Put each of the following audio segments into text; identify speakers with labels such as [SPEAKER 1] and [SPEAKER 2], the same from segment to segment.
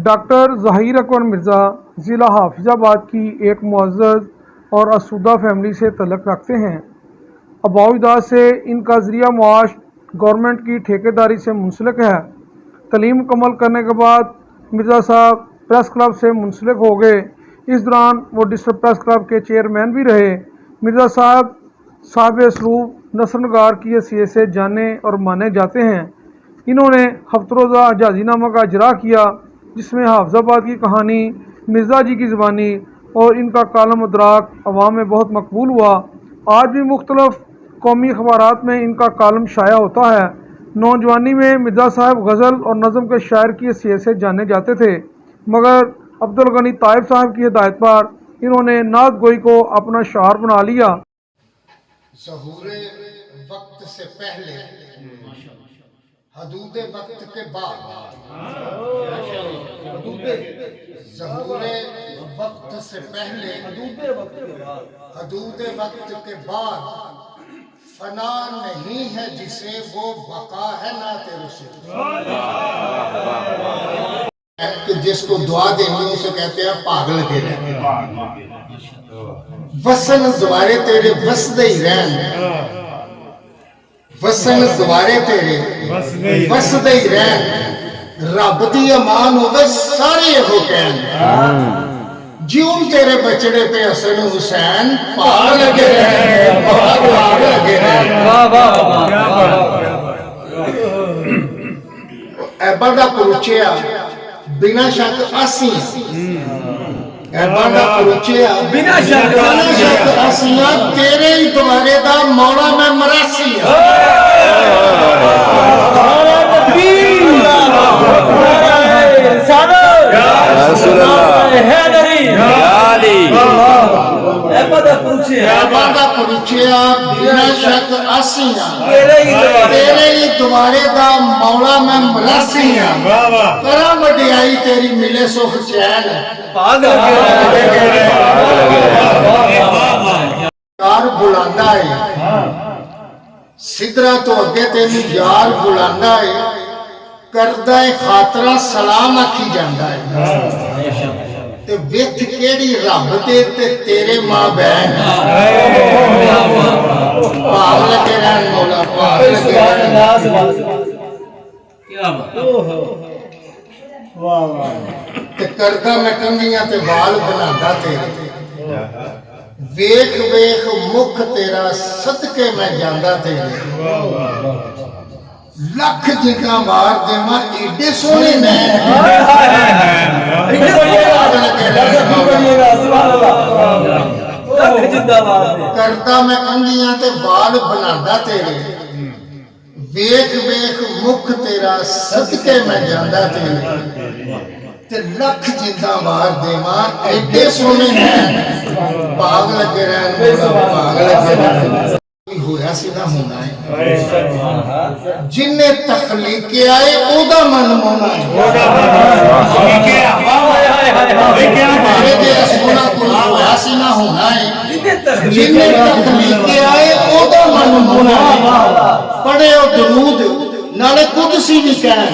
[SPEAKER 1] Doctor Zaheer Akbar Mirza ज़िला हाफिज़ाबाद की एक मुअज़्ज़ज़ और आसूदा फैमिली से तल्लुक़ रखते हैं। अबाउजाद से इनका ज़रिया मुआश गवर्नमेंट की ठेकेदारी से मुंसलिक है। तालीम मुकम्मल करने के बाद मिर्ज़ा साहब प्रेस क्लब से मुंसलिक हो गए। इस दौरान वो डिस्ट्रिक्ट प्रेस क्लब के चेयरमैन भी रहे। मिर्ज़ा साहब साहिब-ए-असलूब नस्र-नगार की हैसियत से जाने और माने जाते हैं। इन्होंने हफ्तरोज़ा जाज़ीनामा का इजरा किया, जिसमें हाफिज़ाबाद की कहानी मिर्ज़ा जी की ज़बानी और इनका कालम अदराक अवाम में बहुत मकबूल हुआ। आज भी मुख्तलिफ कौमी अखबारात में इनका कालम शाया होता है। नौजवानी में मिर्ज़ा साहब गज़ल और नज़म के शायर की हैसियत से जाने जाते थे, मगर अब्दुल गनी ताइब साहब की हिदायत पर इन्होंने नात गोई को अपना शार बना लिया।
[SPEAKER 2] ज़हूरे वक्त से पहले, हदूदे वक्त के बाद, ज़हूरे वक्त से पहले, हदूदे वक्त के बाद, फना नहीं है जिसे वो बका है ना तेरे से। कि जिसको दुआ देंगे उसे कहते हैं पागल के रहने। वसन द्वारे तेरे वसदे ही रहन, वसन द्वारे तेरे वसदे ही रहन। रब दी अमान होवे सारे हो कहन, जिउं तेरे बचड़े पे हसन हुसैन भाग लगे रहन, भाग लगे रहन। ऐबा दा पुरुचिया बिना शक आसी, ऐबा दा पुरुचिया बिना शक आसिया, तेरे ही द्वारे दा मौला मैं मरासी। बिना शक आसिया, तेरे ही द्वारे दा मौला मैं मरासिया। करा वडियाई तेरी मिले सुख चैन, यार बुलांदा है सिदरा तो अगे तेनू यार बुलांदा है। करदा है खातरा सलाम आखी जांदा है। ते विथ केड़ी रब ते तेरे मां बहन, भाग लगे रहन मौला, भाग लगे रहन। क्या बात। ते करदा मैं कंगियां ते वाल बनांदा तेरे, वेख वेख मुख तेरा सदके मैं जांदा तेरे। लख जिगा मार देवा एडे सोने नैन, करदा मैं कंगियां ते वाल बनांदा तेरे। वेख वेख मुख तेरा सदके मैं जांदा तेरे। ते लख जिंदा मार देवा एडे सोने नैन, भाग लगे रहन, भाग लगे रहन। होया सी ना होना है, जिन्ने तखलीक आए ओदा मन मोना है। सोना कुछ होया सी ना होना है, जिन्ने तखलीक आए ओदा मन मोना है। पढ़े ओ दरूद नाले कुदसी भी कहन,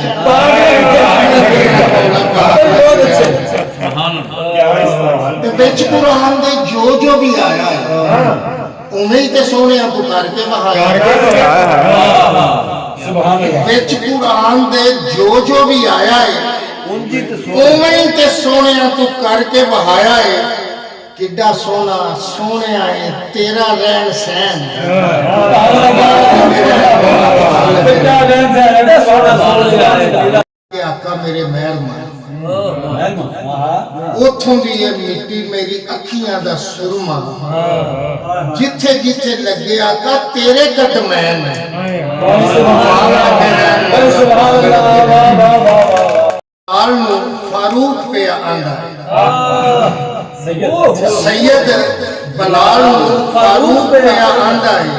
[SPEAKER 2] विच कुरान दे जो भी आया है उन्हें ते सोने तू करके बहाया। विच कुरान दे जो भी आया है उन्हें ते सोने तू करके बहाया है। किड्डा सोना सोने आए तेरा रहन सहन, आका मेरे मेहरबान। उथों दी ये मिट्टी मेरी अखियां दा सुरमा, जिथे जिथे लगे आका तेरे कदमैन। फारूक पे आंदा, सैयद बलाल फारूक पे आंदा है।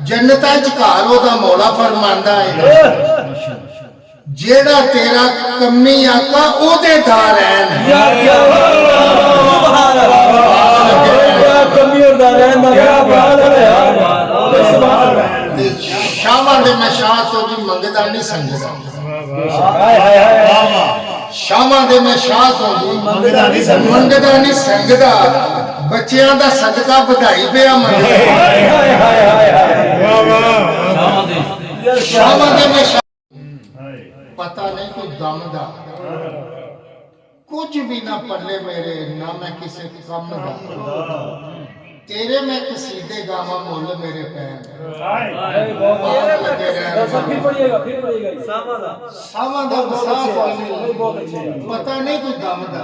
[SPEAKER 2] जन्नतां च घर ओदा मौला फरमांदा है। जेड़ा तेरा कमी आका ओदे दार रहन, शामा दे मैं शाह तो भी मंगदा नहीं संगदा। ਸ਼ਾਮਾਂ ਦੇ ਮੈਂ ਸ਼ਾਹ ਤੋਂ ਮੰਗਦਾ ਨਹੀਂ ਸੰਗਦਾ ਬੱਚਿਆਂ ਦਾ ਸਦਕਾ ਵਧਾਈ ਪਿਆ ਮੰਗਦਾ ਸ਼ਾਮਾਂ ਦੇ ਮੈਂ ਪਤਾ ਨਹੀਂ ਕੋਈ ਦਮ ਦਾ ਕੁਝ ਵੀ ਨਾ ਪੱਲੇ ਮੇਰੇ ਨਾ ਮੈਂ ਕਿਸੇ ਕੰਮ ਦਾ ਤੇਰੇ ਮੈਂ ਕਸੀਦੇ ਗਾਵਾਂ ਮੁੱਲ ਮੇਰੇ ਪੈਣ ਸਾਵਾਂ ਦਾ ਵਸਾਫ ਪਤਾ ਨਹੀਂ ਕੋਈ ਦਮ ਦਾ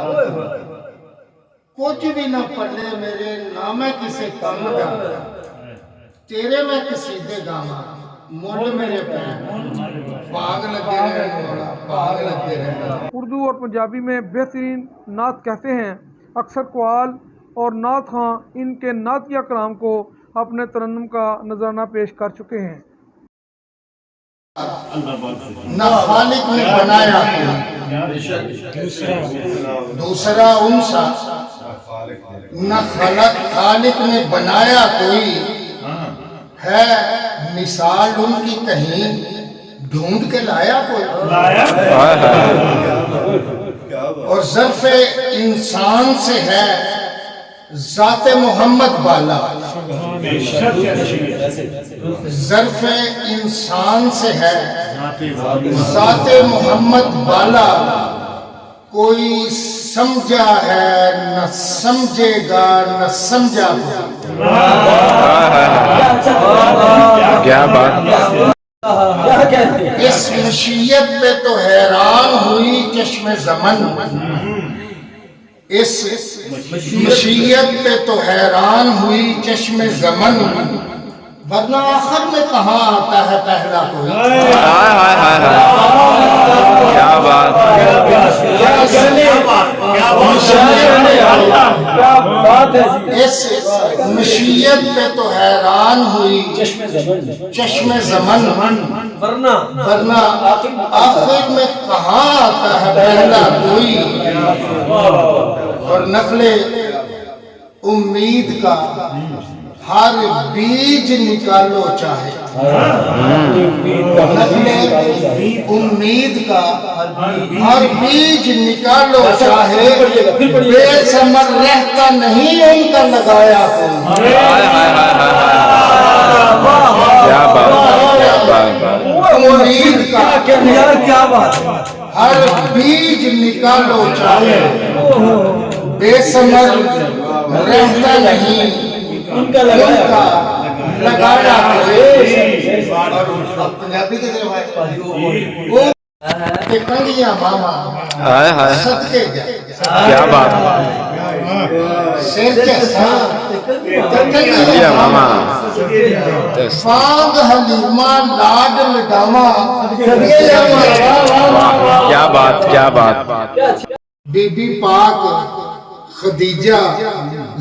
[SPEAKER 2] ਕੁਝ ਵੀ ਨਾ ਪੱਲੇ ਮੇਰੇ ਨਾ ਮੈਂ ਕਿਸੇ ਕੰਮ ਦਾ ਤੇਰੇ ਮੈਂ ਕਸੀਦੇ ਗਾਵਾਂ ਮੁੱਲ मेरे पाग लगे रहना पाग लगे रहना।
[SPEAKER 1] उर्दू और पंजाबी में बेहतरीन नात कहते हैं। अक्सर कव्वाल और नात खां इनके नातिया कलाम को अपने तरन्नुम का नजराना पेश कर चुके हैं।
[SPEAKER 2] न खालिक ने बनाया दूसरा उनसा न खालिक ने बनाया कोई है मिसाल उनकी कहीं ढूंढ के लाया कोई और ज़र्फ़े इंसान से है ज़ाते मोहम्मद बाला ज़र्फ़े इंसान से है ज़ाते मोहम्मद बाला कोई समझा है न समझेगा न समझा
[SPEAKER 3] क्या बात
[SPEAKER 2] इस मशीयत पे तो हैरान हुई चश्मे ज़मन इस मशीयत पे तो हैरान हुई चश्मे ज़मन वरना आखिर में कहाँ आता है पहला कोई
[SPEAKER 3] क्या बात
[SPEAKER 2] इस मशीयत पे तो हैरान हुई चश्मे ज़मन वरना आखिर में कहाँ आता है पहला कोई और नकले उम्मीद का हर बीज निकालो चाहे उम्मीद का हर बीज निकालो चाहे बेसमर रहता नहीं उनका लगाया
[SPEAKER 3] क्या बात
[SPEAKER 2] उम्मीद का क्या बात हर बीज निकालो चाहे बेसमर रहता नहीं उनका लगाया और पंजाबी के वो कंगिया मामा
[SPEAKER 3] हाय हाय
[SPEAKER 2] सदके गए
[SPEAKER 3] क्या बात
[SPEAKER 2] सिर के
[SPEAKER 3] क्या मामा
[SPEAKER 2] फांग हलीमा लाड लडावा
[SPEAKER 3] क्या बात
[SPEAKER 2] बीबी पाक खदीजा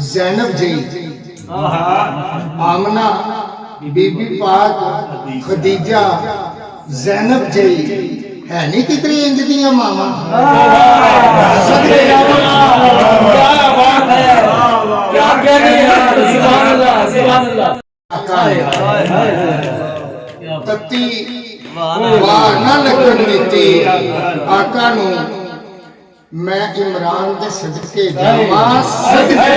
[SPEAKER 2] ज़ैनब जी आमना बीबी पाक खदीजा ज़ैनब जी है नहीं कितनी इंज दियां मामा तत्ती वार ना लगन दित्ती आका नू मैं इमरान दे सदके जावां सदके